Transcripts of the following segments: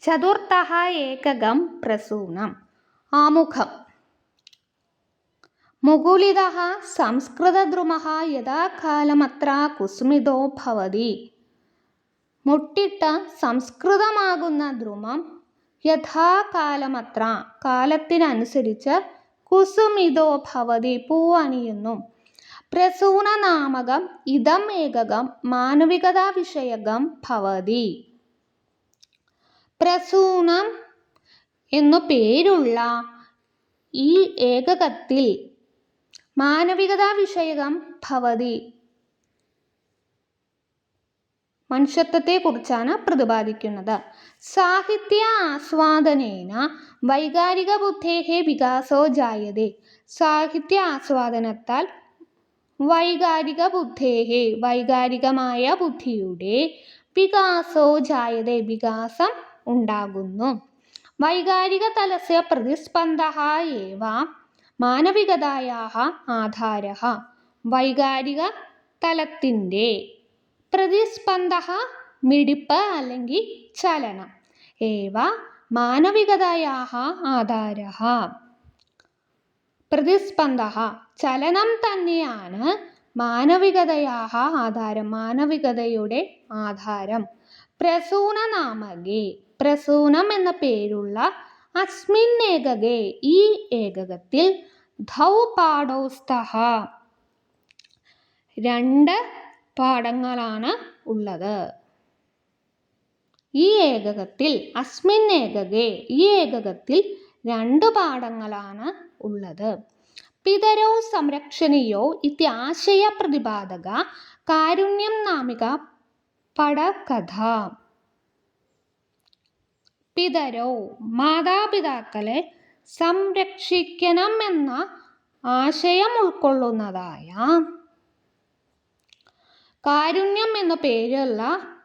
ചതുർത്ഥഃ ഏകകം പ്രസൂനം. ആമുഖം. മുകുളിതഃ സംസ്കൃതദ്രുമഃ യഥാ കാലമത്ര കുസുമിതോ ഭവതി. മുട്ടിട്ട സംസ്കൃതമാകുന്ന ദ്രുമം യഥാകാലമത്ര കാലത്തിനനുസരിച്ച് കുസുമിതോ ഭവതി പൂവണിയുന്നു. പ്രസൂനനാമകം ഇദം ഏകകം മാനവികതാവിഷയകം ഭവതി. പ്രസൂനം എന്നു പേരുള്ള ഈ ഏകകത്തിൽ മാനവികതാവിഷയകം ഭവതി, മനുഷ്യത്വത്തെക്കുറിച്ചാണ് പ്രതിപാദിക്കുന്നത്. സാഹിത്യ ആസ്വാദനേന വൈകാരിക ബുദ്ധേഃ വികാസോ ജായതേ. സാഹിത്യ ആസ്വാദനത്താൽ വൈകാരിക ബുദ്ധേഃ വൈകാരികമായ ബുദ്ധിയുടെ വികാസോ ജായതേ വികാസം ഉണ്ടാകുന്നു. വൈകാരിക തലസ്യ പ്രതിസ്പന്ദഃ ഏവ മാനവികതായാഃ ആധാരഃ. വൈകാരിക തലത്തിൻ്റെ പ്രതിസ്പന്ദഃ മിടിപ്പ് അല്ലെങ്കിൽ ചലനം, ഏവ മാനവികതായാഃ ആധാരഃ. പ്രതിസ്പന്ദഃ ചലനം തന്നെയാണ് മാനവികതയാഃ ആധാരം, മാനവികതയുടെ ആധാരം. പ്രസൂനനാമകേ പ്രസൂനം എന്ന പേരുള്ള അസ്മിൻ ഏകകേ ഈ ഏകകത്തിൽ ദ്വൗ പാഠൗ സ്തഃ രണ്ട് പാഠങ്ങളാണ് ഉള്ളത്. ഈ ഏകകത്തിൽ അസ്മിൻ ഏകകേ ഈ ഏകകത്തിൽ രണ്ട് പാഠങ്ങളാണ് ഉള്ളത്. പിതരൗ സംരക്ഷണീയോ ഇത്യാശയ പ്രതിപാദക കാരുണ്യം നാമിക പടകഥ. പിതരൗ മാതാപിതാക്കളെ സംരക്ഷിക്കണം എന്ന ആശയം ഉൾക്കൊള്ളുന്നതായ കാരുണ്യം എന്ന പേരുള്ള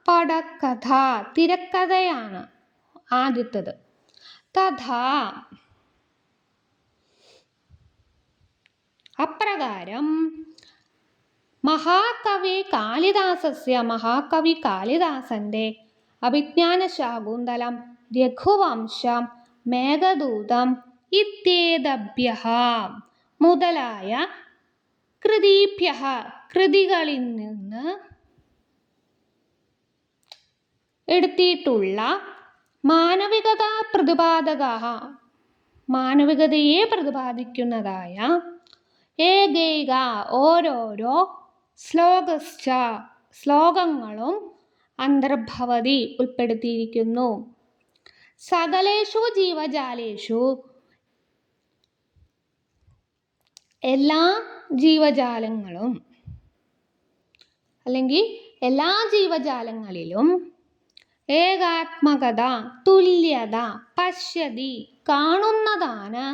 പടകഥ തിരക്കഥയാണ് ആദ്യത്തേത്. തഥാ അപ്രകാരം മഹാകവി കാളിദാസന്റെ അഭിജ്ഞാനശാകുന്തളം, രഘുവംശം, മേഘദൂതം ഇത്യേതഭ്യഃ മുതലായ കൃതികളിൽ നിന്ന് എടുത്തിട്ടുള്ള മാനവികതയെ പ്രതിപാദിക്കുന്നതായ ഏകൈക ഓരോരോ ശ്ലോകങ്ങളും അന്തർഭവതി ഉൾപ്പെടുത്തിയിരിക്കുന്നു. സകലേഷു ജീവജാലേഷു എല്ലാ ജീവജാലങ്ങളും അല്ലെങ്കിൽ എല്ലാ ജീവജാലങ്ങളിലും ഏകാത്മകത തുല്യത പശ്യതി കാണുന്നതാണ്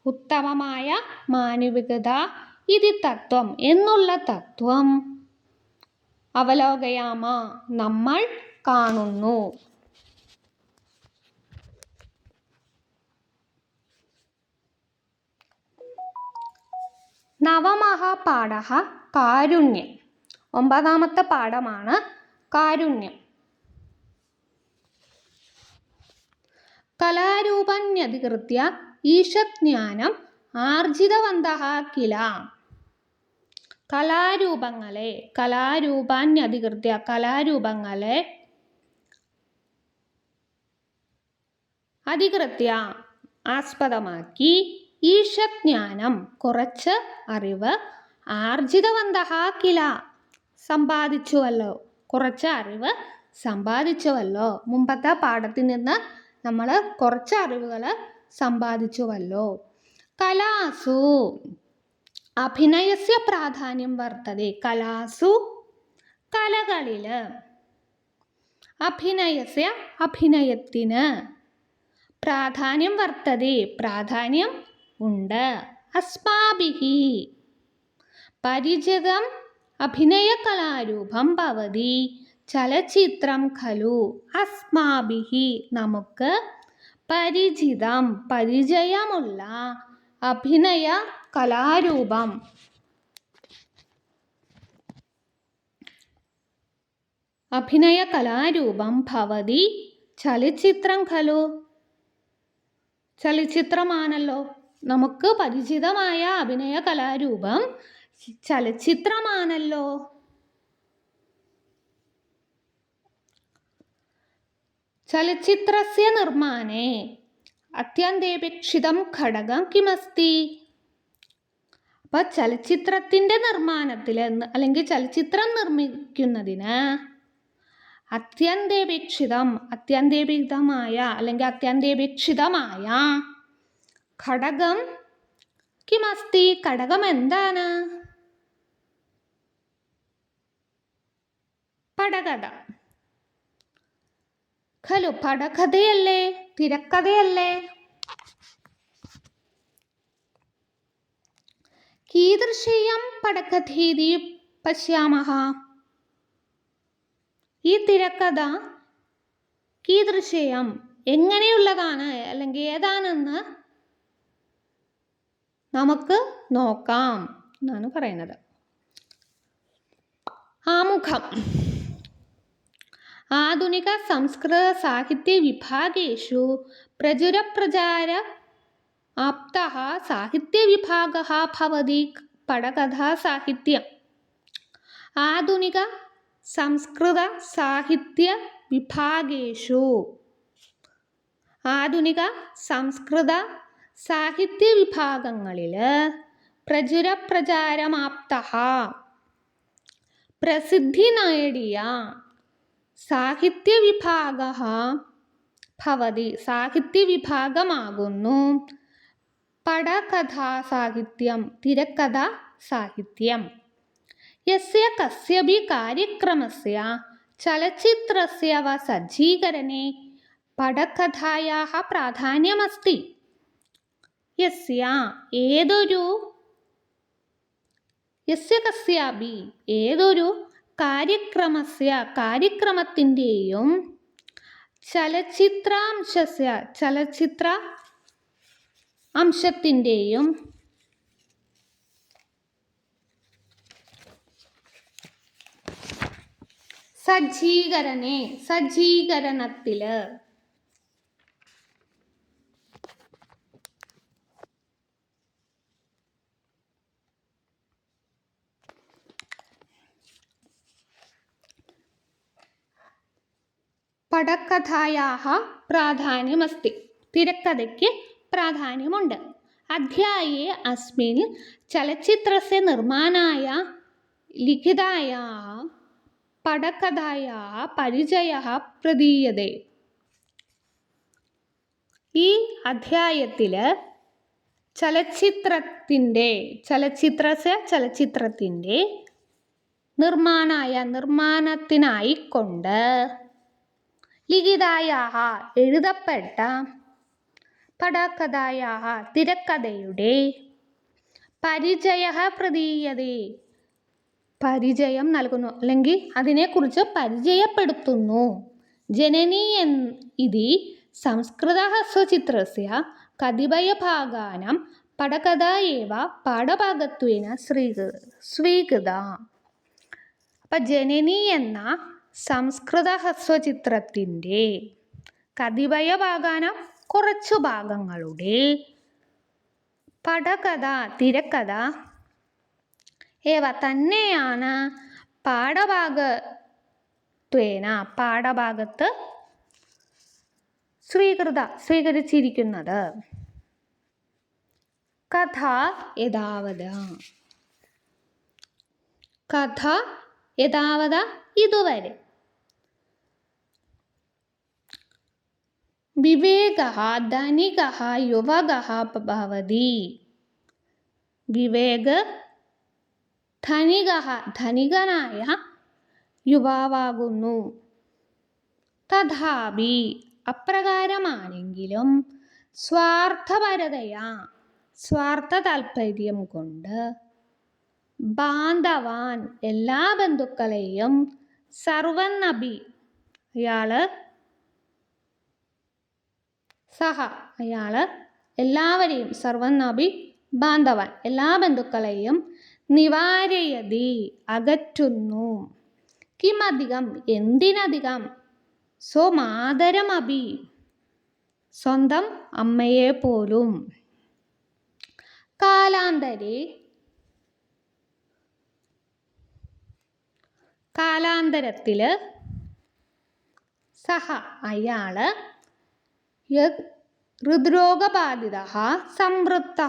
ഉത്തമമായ മാനവികത ഇതി തത്വം എന്നുള്ള തത്വം അവലോകയാമ നമ്മൾ കാണുന്നു. നവമഃ പാഠഃ കാരുണ്യം. ഒമ്പതാമത്തെ പാഠമാണ് കാരുണ്യം. കലാരൂപാണ്യധികൃത്യ ഈശജ്ഞാനം ആർജിതവന്തഃ കില. കലാരൂപങ്ങളെ അധികൃത്യ ആസ്പദമാക്കി ഈശജ്ഞാനം കുറച്ച് അറിവ് ആർജിതവന്തഃ കില സമ്പാദിച്ചുവല്ലോ, കുറച്ച് അറിവ് സമ്പാദിച്ചുവല്ലോ. മുമ്പത്തെ പാഠത്തിൽ നിന്ന് നമ്മൾ കുറച്ച് അറിവുകൾ സമ്പാദിച്ചുവല്ലോ. കലാസു അഭിനയസ്യ പ്രാധാന്യം വർത്തതേ. കലകളിൽ അഭിനയത്തിന് പ്രാധാന്യം വർത്തതേ പ്രാധാന്യം ഉണ്ട്. അസ്മാഭിഹി പരിചിതം അഭിനയകലാരൂപം ഭവതി ചലച്ചിത്രം ഖലു. അസ്മാഭിഹി നമുക്ക് പരിചയമുള്ള അഭിനയ കലാരൂപം അഭിനയകലാരൂപം ഭവതി ചലച്ചിത്രം ഖലു. ചലച്ചിത്രമാണല്ലോ. നമുക്ക് പരിചിതമായ അഭിനയ കലാരൂപം ചലച്ചിത്രമാണല്ലോ. ചലച്ചിത്രസ്യ നിർമ്മാണേ അത്യന്തേപേക്ഷിതം ഘടകം കിമസ്തി. അപ്പം ചലച്ചിത്രത്തിൻ്റെ നിർമ്മാണത്തിൽ അല്ലെങ്കിൽ ചലച്ചിത്രം നിർമ്മിക്കുന്നതിന് അത്യന്തേപേക്ഷിതമായ അല്ലെങ്കിൽ അത്യന്തേപേക്ഷിതമായ ഘടകം കിമസ്തി. ഘടകം എന്താണ്? പടകഥ ഖലു. പടകഥയല്ലേ, തിരക്കഥയല്ലേ. കീദൃശീയം പടകഥീതി പശ്യാമഹ. ഈ തിരക്കഥ കീദൃശീയം എങ്ങനെയുള്ളതാണ് അല്ലെങ്കിൽ ഏതാണെന്ന് നമുക്ക് നോക്കാം എന്നാണ് പറയുന്നത്. ആമുഖം. ആധുനിക സംസ്കൃത സാഹിത്യ വിഭാഗേഷു പ്രചുരപ്രചാര ആപ്തഃ സാഹിത്യവിഭാഗः ഭവതി പടകഥാസാഹിത്യം. ആധുനിക സംസ്കൃത സാഹിത്യ വിഭാഗേഷു ആധുനിക സംസ്കൃത സാഹിത്യ വിഭാഗങ്ങളിൽ പ്രചുരപ്രചാരമാപ്തഃ പ്രസിദ്ധി നേടിയ സാഹിത്യവിഭാഗः ഭവതി സാഹിത്യവിഭാഗമാകുന്നു പടകഥാസാഹിത്യം, തിരക്കഥാ സാഹിത്യം. യസ്യ കസ്യപി കാര്യക്രമസ്യ ചലച്ചിത്രസ്യ വ സജ്ജീകരണേ പടകഥായാः പ്രാധാന്യമസ്തി. യസ്യ കസ്യാപി ഏതൊരു കാര്യക്രമത്തിൻ്റെയും ചലച്ചിത്ര അംശത്തിൻ്റെയും സജ്ജീകരണത്തിൽ പടകഥായാः പ്രാധാന്യമസ്തി. തിരക്കഥയ്ക്ക് പ്രാധാന്യമുണ്ട്. അധ്യായേ അസ്മിൻ ചലച്ചിത്രസ്യ നിർമ്മാണായ ലിഖിതായാः പടകഥായാः പരിചയः പ്രദീയതേ. ഈ അധ്യായത്തിൽ ചലച്ചിത്രത്തിൻ്റെ നിർമ്മാണത്തിനായിക്കൊണ്ട് ലിഖിതായാः എഴുതപ്പെട്ട പടകഥായാः തിരക്കഥയുടെ പരിചയഃ പ്രദീയതേ പരിചയം നൽകുന്നു അല്ലെങ്കിൽ അതിനെക്കുറിച്ച് പരിചയപ്പെടുത്തുന്നു. ജനനി ഇതി സംസ്കൃതഹ്രസ്വചിത്രസ്യ കതിപയഭാഗാനാം പടകഥ ഏവ പാഠഭാഗത്വേന സ്വീകൃത. അപ്പം ജനനി എന്ന സംസ്കൃതഹ്രസ്വചിത്രത്തിൻ്റെ കതിപയഭാഗാനാം കുറച്ചു ഭാഗങ്ങളുടെ പടകഥ തിരക്കഥ ഏവ തന്നെയാണ് പാഠഭാഗത്ത് സ്വീകരിച്ചിരിക്കുന്നത്. കഥ യഥാവത ഇതുവരെ. വിവേകഃ ധനികഃ യുവകഃ ഭവതി. ധനികനായ യുവാവാകുന്നു. തഥാപി അപ്രകാരമാണെങ്കിലും സ്വാർത്ഥ താല്പര്യം കൊണ്ട് ബാന്ധവാൻ എല്ലാ ബന്ധുക്കളെയും സർവന്നപി അയാള് എല്ലാവരെയും സർവന്നപി ബാന്ധവാൻ എല്ലാ ബന്ധുക്കളെയും നിവാരയതി അകറ്റുന്നു. കിമധികം എന്തിനധികം, സ്വമാതരമഭി സ്വന്തം അമ്മയെ പോലും. കാലാന്തരേ കാലാന്തരത്തിൽ സഹ അയാള് ഹൃദ്രോഗബാധിത സംവൃത്ത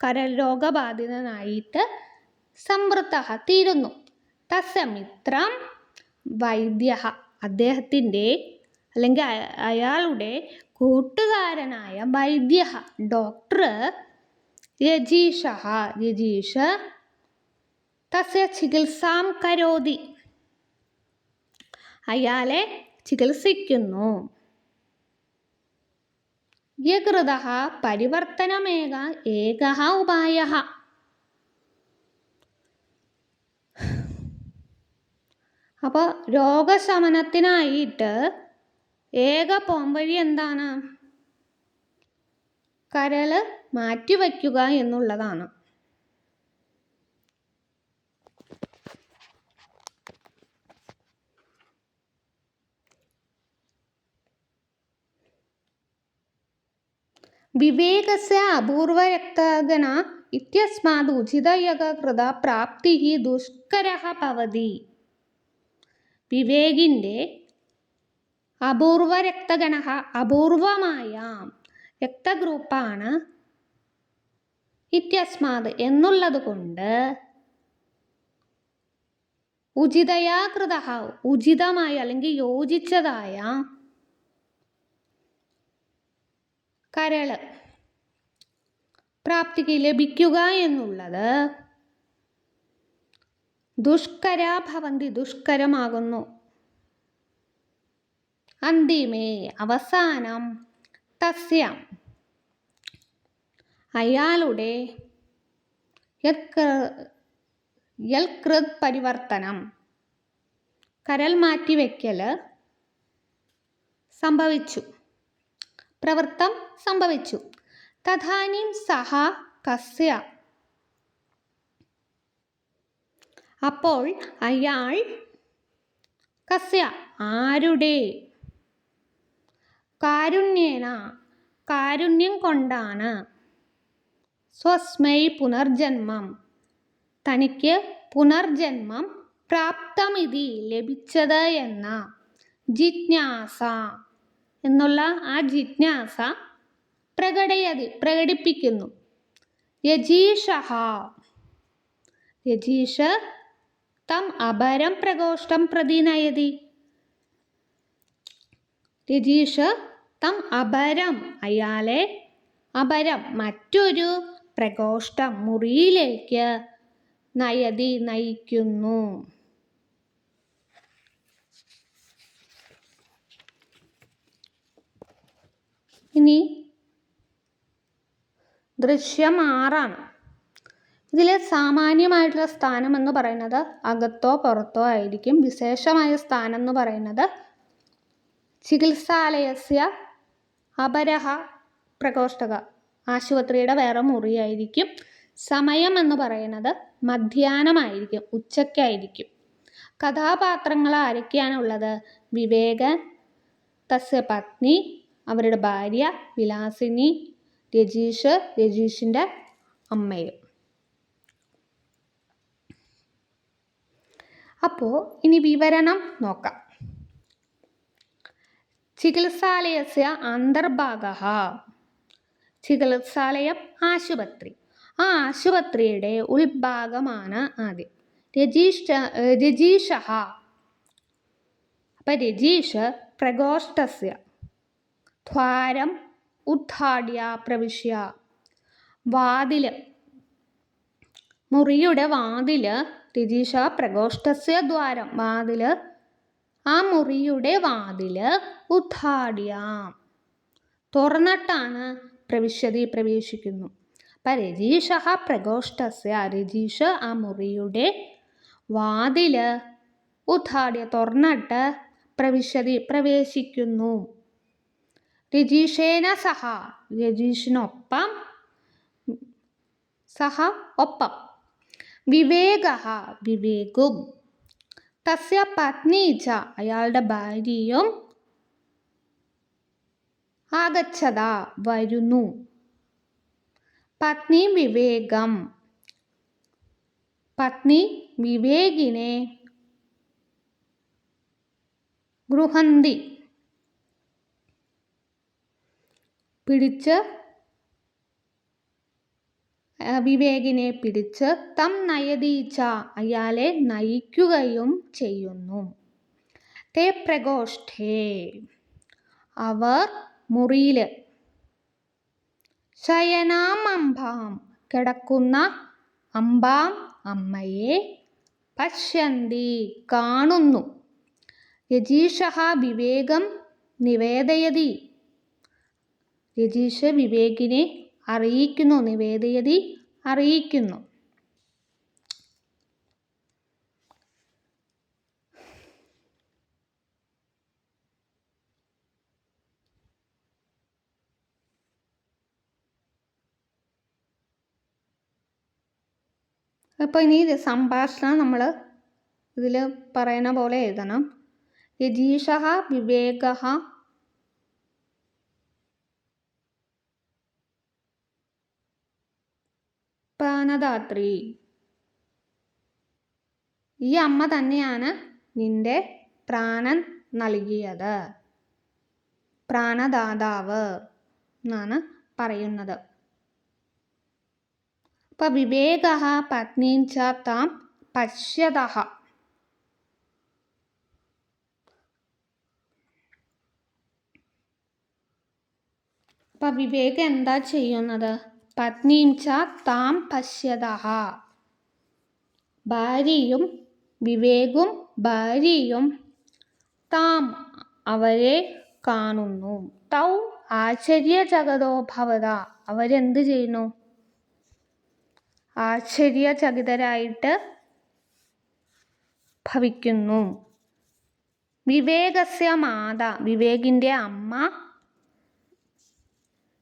കരൾ രോഗബാധിതനായിട്ട് സംവൃത്ത തീരുന്നു. തസ്യ മിത്രം വൈദ്യ അദ്ദേഹത്തിൻ്റെ അല്ലെങ്കിൽ അയാളുടെ കൂട്ടുകാരനായ വൈദ്യ ഡോക്ടർ യജീഷ് തസ്യ ചികിത്സാം കരോതി അയാളെ ചികിത്സിക്കുന്നു. യകൃത പരിവർത്തനമേക ഉപായ അപ്പോൾ രോഗശമനത്തിനായിട്ട് ഏക പോംവഴി എന്താണ്? കരൾ മാറ്റിവയ്ക്കുക എന്നുള്ളതാണ്. വിവേകസ്യ അപൂർവരക്തഗണ ഇത്യസ്മാത് ഉചിതയകൃത പ്രാപ്തി ദുഷ്കരഃ ഭവതി. വിവേകിൻ്റെ അപൂർവരക്തഗണ അപൂർവമായ രക്തഗ്രൂപ്പാണ് ഇത്യസ്മാത് എന്നുള്ളത് കൊണ്ട് ഉചിതയാകൃത ഉചിതമായ അല്ലെങ്കിൽ യോജിച്ചതായ കരൾ പ്രാപ്തിക്ക് ലഭിക്കുക എന്നുള്ളത് ദുഷ്കരാ ഭവന്തി ദുഷ്കരമാകുന്നു. അന്തിമേ അവസാനം തസ്യ അയാളുടെ യൽകൃത് പരിവർത്തനം കരൾ മാറ്റിവെക്കൽ സംഭവിച്ചു, പ്രവൃത്തം സംഭവിച്ചു. തഥാനീം സഹ കസ്യ അപ്പോൾ അയാൾ കസ്യ ആരുടെ കാരുണ്യേന കാരുണ്യം കൊണ്ടാണ് സ്വസ്മൈ പുനർജന്മം തനിക്ക് പുനർജന്മം പ്രാപ്തമിതി ലഭിച്ചത് എന്ന ജിജ്ഞാസ എന്നുള്ള ആ ജിജ്ഞാസ പ്രകടിപ്പിക്കുന്നു. യജീഷ് തം അപരം പ്രകോഷ്ഠം പ്രതി നയതി. യജീഷ് തം അപരം അയാളെ അപരം മറ്റൊരു പ്രകോഷ്ഠം മുറിയിലേക്ക് നയിക്കുന്നു. ഇനി ദൃശ്യം 6 ഇതിൽ സാമാന്യമായിട്ടുള്ള സ്ഥാനം എന്ന് പറയുന്നത് അകത്തോ പുറത്തോ ആയിരിക്കും. വിശേഷമായ സ്ഥാനം എന്ന് പറയുന്നത് ചികിത്സാലയസ്യ അപരഹ പ്രകോഷ്ഠക ആശുപത്രിയുടെ വേറെ മുറിയായിരിക്കും. സമയം എന്ന് പറയുന്നത് മധ്യാഹ്നമായിരിക്കും, ഉച്ചയ്ക്കായിരിക്കും. കഥാപാത്രങ്ങൾ ആരൊക്കെയാണുള്ളത്? വിവേകൻ, തസ്യ പത്നി അവരുടെ ഭാര്യ, വിലാസിനി, രജീഷ് രജീഷിൻ്റെ അമ്മയും. അപ്പോൾ ഇനി വിവരണം നോക്കാം. ചികിത്സാലയസ്യ അന്തർഭാഗഃ ചികിത്സാലയം ആശുപത്രി. ആ ആശുപത്രിയുടെ ഉൾഭാഗമാണ് ആദ്യം രജീഷഃ. അപ്പം രജീഷ് പ്രകോഷ്ഠസ്യ ദ്വാരം ഉദ്ഘാട്യ പ്രവിശ്യ വാതില് മുറിയുടെ വാതില് രജീഷ പ്രകോഷ്ഠസ്യ ദ്വാരം വാതില് ആ മുറിയുടെ വാതില് ഉദ്ഘാട്യ തുറന്നിട്ടാണ് പ്രവേശിക്കുന്നു. അപ്പം രജീഷ പ്രകോഷ്ഠസ്യ രജീഷ് ആ മുറിയുടെ വാതില് ഉദ്ഘാട്യ തുറന്നിട്ട് പ്രവേശിക്കുന്നു. രജീഷേന സഹ രജീഷിനൊപ്പം ഒപ്പം വിവേകവും തസ്യ പത്നി ച അയാളുടെ ഭാര്യയും ആഗച്ഛത വരുന്നു. പത്നി വിവേകം പത്നി വിവേകിനെ ഗൃഹന്തി വിവേകിനെ പിടിച്ച് തം നയതീച്ച അയാളെ നയിക്കുകയും ചെയ്യുന്നു. തേ പ്രകോഷ്ഠേ അവർ മുറിയിൽ ശയനാം അംബാം കിടക്കുന്ന അംബാം അമ്മയെ പശ്യന്തി കാണുന്നു. രജീഷഃ വിവേകം നിവേദയതി രജീഷ് വിവേകിനെ അറിയിക്കുന്നു. നിവേദയതി അറിയിക്കുന്നു. അപ്പോൾ ഇനി സംഭാഷണം നമ്മൾ ഇതിൽ പറയുന്ന പോലെ എഴുതണം. രജീഷഃ വിവേകഃ പ്രാണദാത്രി ഈ അമ്മ തന്നെയാണ് നിന്റെ പ്രാണൻ നൽകിയത്. പ്രാണദാതാവ് എന്നാണ് പറയുന്നത്. അപ്പം വിവേകഃ പത്നീം ച താം പശ്യതഃ അപ്പം വിവേകം എന്താ ചെയ്യുന്നത്? പത്നീം ച താം പശ്യതഃ ഭാര്യയും വിവേകും ഭാര്യയും താം അവരെ കാണുന്നു. തൗ ആശ്ചര്യചകിതോ ഭവത അവരെന്ത് ചെയ്യുന്നു? ആശ്ചര്യചകിതരായിട്ട് ഭവിക്കുന്നു. വിവേകസ്യ മാത വിവേകിൻ്റെ അമ്മ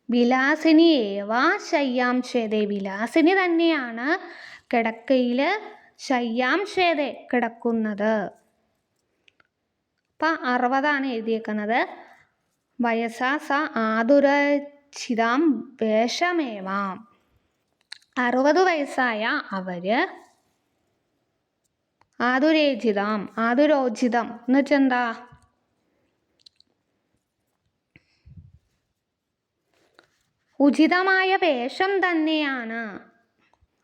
വിലാസിനി ഏവ ശയ്യാം ശ്വേതേ വിലാസിനി തന്നെയാണ് കിടക്കയിൽ ശയ്യാം ശ്വേതേ കിടക്കുന്നത്. അപ്പം 60 എഴുതിയേക്കുന്നത്. വയസാ സ ആതുരചിതാം വേഷമേവാം 60 വയസ്സായ അവര് ആതുരോചിതം എന്ന് വെച്ചാൽ എന്താ? ഉചിതമായ വേഷം തന്നെയാണ്.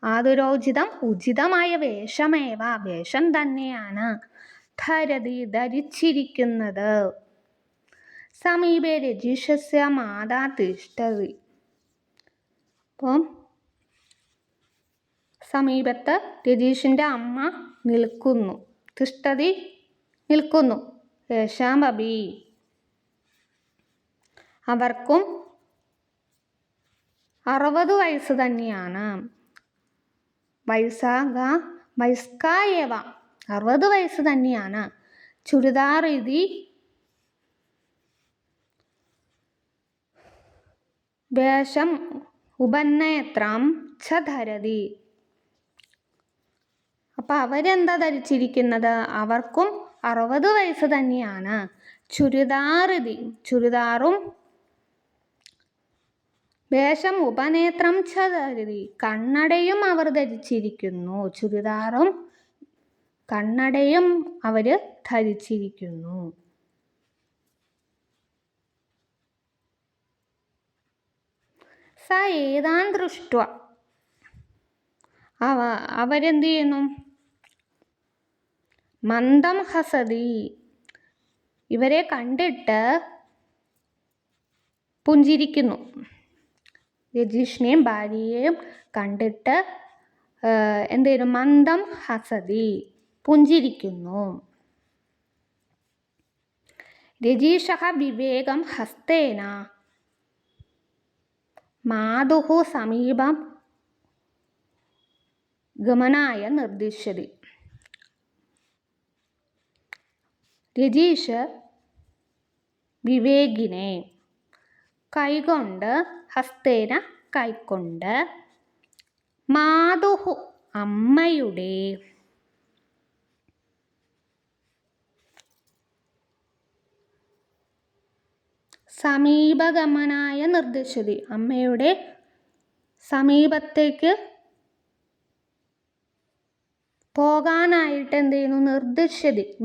ആതുരോചിതം ഉചിതമായ വേഷമേവ വേഷം തന്നെയാണ് ധരിച്ചിരിക്കുന്നത്. സമീപേ രജീഷസ്യ മാതാ തിഷ്ഠതി അപ്പം സമീപത്ത് രജീഷിൻ്റെ അമ്മ നിൽക്കുന്നു. തിഷ്ഠതി നിൽക്കുന്നു. യേശാംബി അവർക്കും 60 വയസ്സ് തന്നെയാണ്. വയസ്കായവ 60 വയസ്സ് തന്നെയാണ്. ചുരിദാർ ഇതി വേഷം ഉപന്നയത്രം ച ധരതി അപ്പം അവരെന്താ ധരിച്ചിരിക്കുന്നത്? അവർക്കും 60 വയസ്സ് തന്നെയാണ്. ചുരിദാറും വേഷം ഉപനേത്രം ച ധരതി കണ്ണടയും അവർ ധരിച്ചിരിക്കുന്നു. ചുരിദാറും കണ്ണടയും അവർ ധരിച്ചിരിക്കുന്നു. സ ഏതാൻ ദൃഷ്ട അവരെന്ത് ചെയ്യുന്നു? മന്ദം ഹസതി ഇവരെ കണ്ടിട്ട് പുഞ്ചിരിക്കുന്നു. രജീഷിനെയും ഭാര്യയെയും കണ്ടിട്ട് എന്തേലും മന്ദം ഹസതി പുഞ്ചിരിക്കുന്നു. രജീഷഃ വിവേകം ഹസ്തേന മാതുഃ സമീപം ഗമനായ നിർദ്ദിശ്യതി രജീഷ് വിവേകിനെ കൈകൊണ്ട് ഹസ്തേന കൈക്കൊണ്ട് മാതുഃ അമ്മയുടെ സമീപഗമനായ നിർദ്ദിശതി, അമ്മയുടെ സമീപത്തേക്ക് പോകാനായിട്ട് എന്ത് ചെയ്യുന്നു?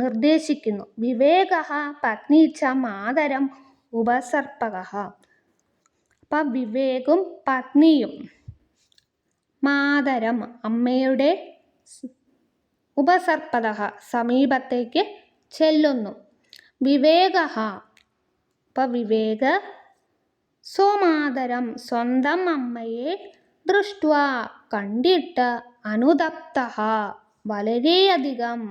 നിർദ്ദേശിക്കുന്നു. വിവേകഃ പത്നി ച മാതരം ഉപസർപ്പകഃ. അപ്പം വിവേകും പത്നിയും മാതരം അമ്മയുടെ ഉപസർപ്പതഃ സമീപത്തേക്ക് ചെല്ലുന്നു. വിവേകഃ അപ്പം വിവേക സ്വമാതരം സ്വന്തം അമ്മയെ ദൃഷ്ട്വാ കണ്ടിട്ട് അനുതപ്തഃ വളരെയധികം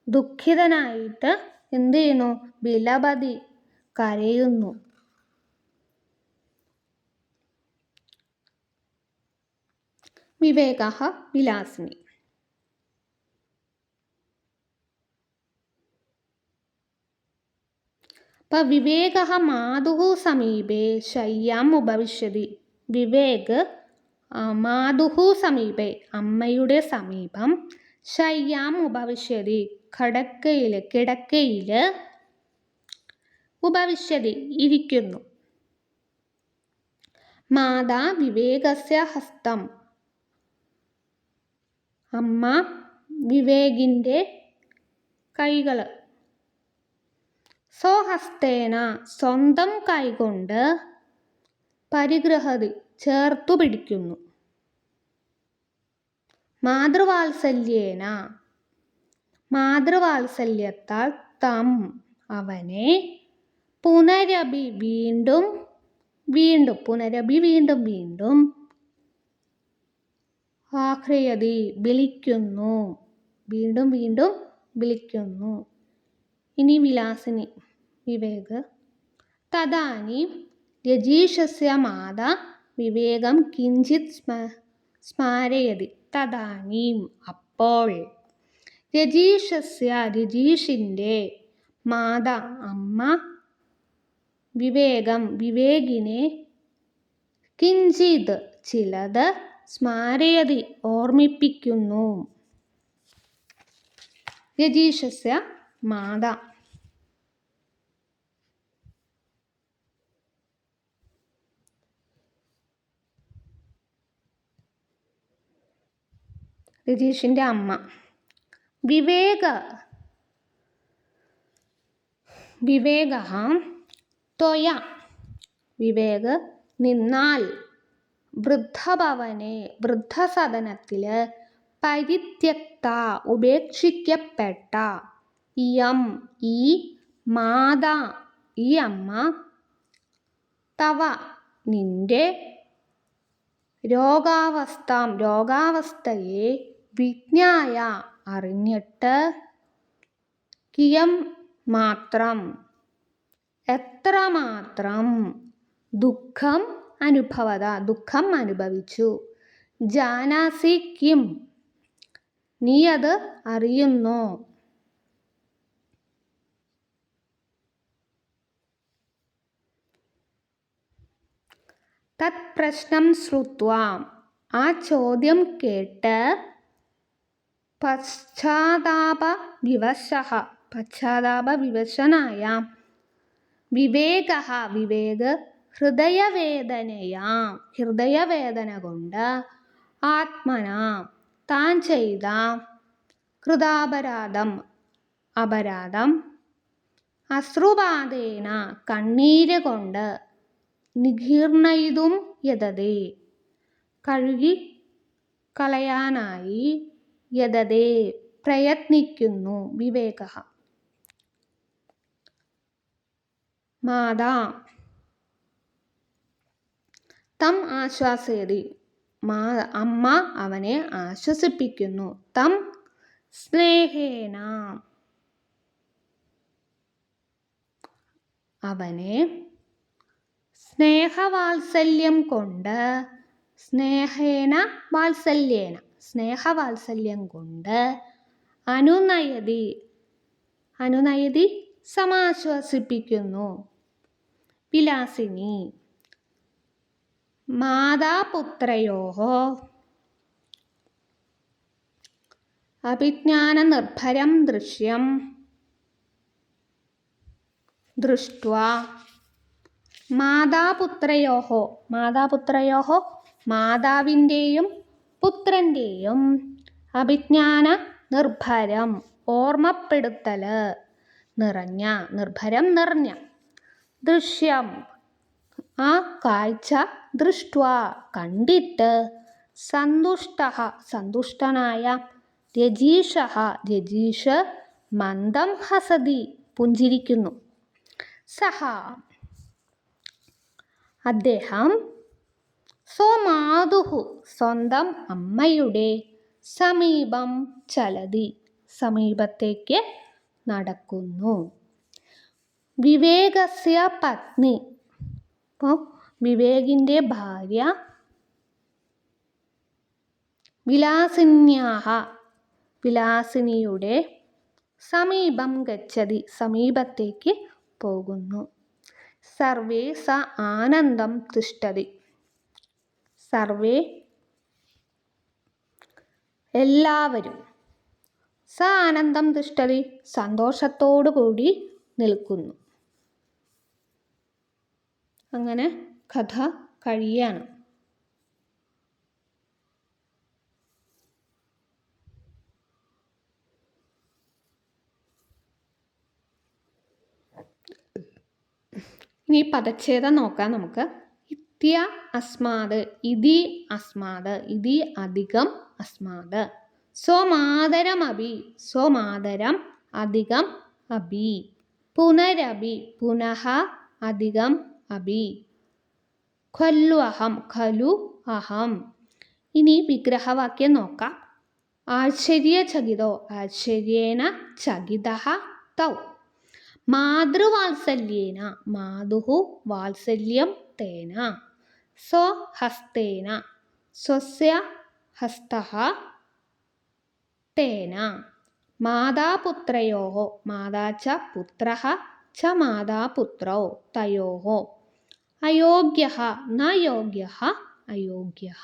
ദുഃഖിതനായിട്ട് എന്ത് ചെയ്യുന്നു? വിലപതി കരയുന്നു. വിവേകഃ വിലാസിനി. അപ്പം വിവേകഃ മാതുഃ സമീപേ ശയ്യാം ഉപവിശതി. വിവേക് മാതുഃ സമീപേ അമ്മയുടെ സമീപം ശയ്യാം ഉപവിശതി കിടക്കയിൽ ഉപവിശതി ഇരിക്കുന്നു. മാതാ വിവേകസ്യ ഹസ്തം അമ്മ വിവേകിൻ്റെ കൈകൾ സ്വഹസ്തേന സ്വന്തം കൈകൊണ്ട് പരിഗ്രഹതി ചേർത്തു പിടിക്കുന്നു. മാതൃവാത്സല്യത്താൽ തം അവനെ പുനരഭി വീണ്ടും ആഹ്രയതി വിളിക്കുന്നു. വീണ്ടും വിളിക്കുന്നു. ഇനി വിലാസിനി വിവേക്. തദാനീം രജീഷസ്യ മാതാ വിവേകം കിഞ്ചിത് സ്മാരയതി. തദാനീം അപ്പോൾ രജീഷിൻ്റെ മാതാ അമ്മ വിവേകിനെ കിഞ്ചിത് ചിലത് സ്മാരയതി ഓർമ്മിപ്പിക്കുന്നു. രജീഷസ്യ മാതാ രജീഷിൻ്റെ അമ്മ. വിവേകഃ ത്വയ വിവേക് നിന്നാൽ വൃദ്ധസദനത്തിൽ പരിത്യക്ത ഉപേക്ഷിക്കപ്പെട്ട ഇയം ഈ മാതാ ഈ അമ്മ തവ നിന്റെ രോഗാവസ്ഥയെ വിജ്ഞായ അറിഞ്ഞിട്ട് കിയം മാത്രം എത്രമാത്രം ദുഃഖം അനുഭവിച്ചു. ജാനാസി കിം നീ അത് അറിയുന്നോ? തത് പ്രശ്നം ശ്രുത്വാ ആ ചോദ്യം കേട്ട് പശ്ചാത്താപവിവശനായ വിവേക് ഹൃദയവേദന കൊണ്ട് ആത്മനാ താൻ ചെയ്ത അപരാധം അശ്രുപാതേന കണ്ണീര് കൊണ്ട് നിഗീർണയിതും യതതേ കഴുകിക്കളയാനായി പ്രയത്നിക്കുന്നു. വിവേകഃ മാതാ തം ആശ്വാസയതി അമ്മ അവനെ ആശ്വസിപ്പിക്കുന്നു. തം സ്നേഹേന അവനെ സ്നേഹവാത്സല്യം കൊണ്ട് അനുനയതി സമാശ്വസിപ്പിക്കുന്നു. വിലാസിനി മാതാപുത്രയോഃ അഭിജ്ഞാനനിർഭരം ദൃശ്യം ദൃഷ്ട്വാ മാതാപുത്രയോഹോ മാതാപുത്രയോഹോ മാതാവിൻ്റെയും പുത്രൻ്റെയും അഭിജ്ഞാന നിർഭരം ഓർമ്മപ്പെടുത്തൽ നിറഞ്ഞ നിർഭരം നിറഞ്ഞ ദൃശ്യം ആ കാഴ്ച ദൃഷ്ട്വാ കണ്ടിട്ട് സന്തുഷ്ടഃ സന്തുഷ്ടനായ രജീഷഃ രജീഷ് മന്ദം ഹസതി പുഞ്ചിരിക്കുന്നു. സഹ അദ്ദേഹം സ്വമാതുഹു സ്വന്തം അമ്മയുടെ സമീപം ചലതി സമീപത്തേക്ക് നടക്കുന്നു. വിവേകസ്യ പത്നി അപ്പോൾ വിവേകിൻ്റെ ഭാര്യ വിലാസിന്യാഹ വിലാസിനിയുടെ സമീപം ഗച്ഛതി സമീപത്തേക്ക് പോകുന്നു. സർവേ സ ആനന്ദം തിഷ്ഠതി സർവേ എല്ലാവരും സ ആനന്ദം തിഷ്ഠതി സന്തോഷത്തോടു കൂടി നിൽക്കുന്നു. അങ്ങനെ കഥ കഴിയാണ്. ഇനി പദച്ഛേദം നോക്കാം നമുക്ക്. ഇത്യ അസ്മാത് ഇതി അസ്മാത് ഇതി അധികം അസ്മാത് സ്വമാതരമപി സ്വമാതരം അധികം അപി പുനരപി പുനഃ അധികം അപി ഖല്ലു അഹം ഖലു അഹം. ഇനി വിഗ്രഹവാക്യം നോക്കാം. ആശ്ചര്യചകിതോ ആശ്ചര്യേന ചകിതഃ തൗ മാതൃവാത്സല്യേന മാതുഃ വാത്സല്യം തേന സ്വഹസ്തേന സ്വസ്യ ഹസ്തഃ തേന മാതാപുത്രയോഃ മാതാ ച പുത്രഃ ച മാതാപുത്രൗ തയോഃ അയോഗ്യഃ ന യോഗ്യഃ അയോഗ്യഃ.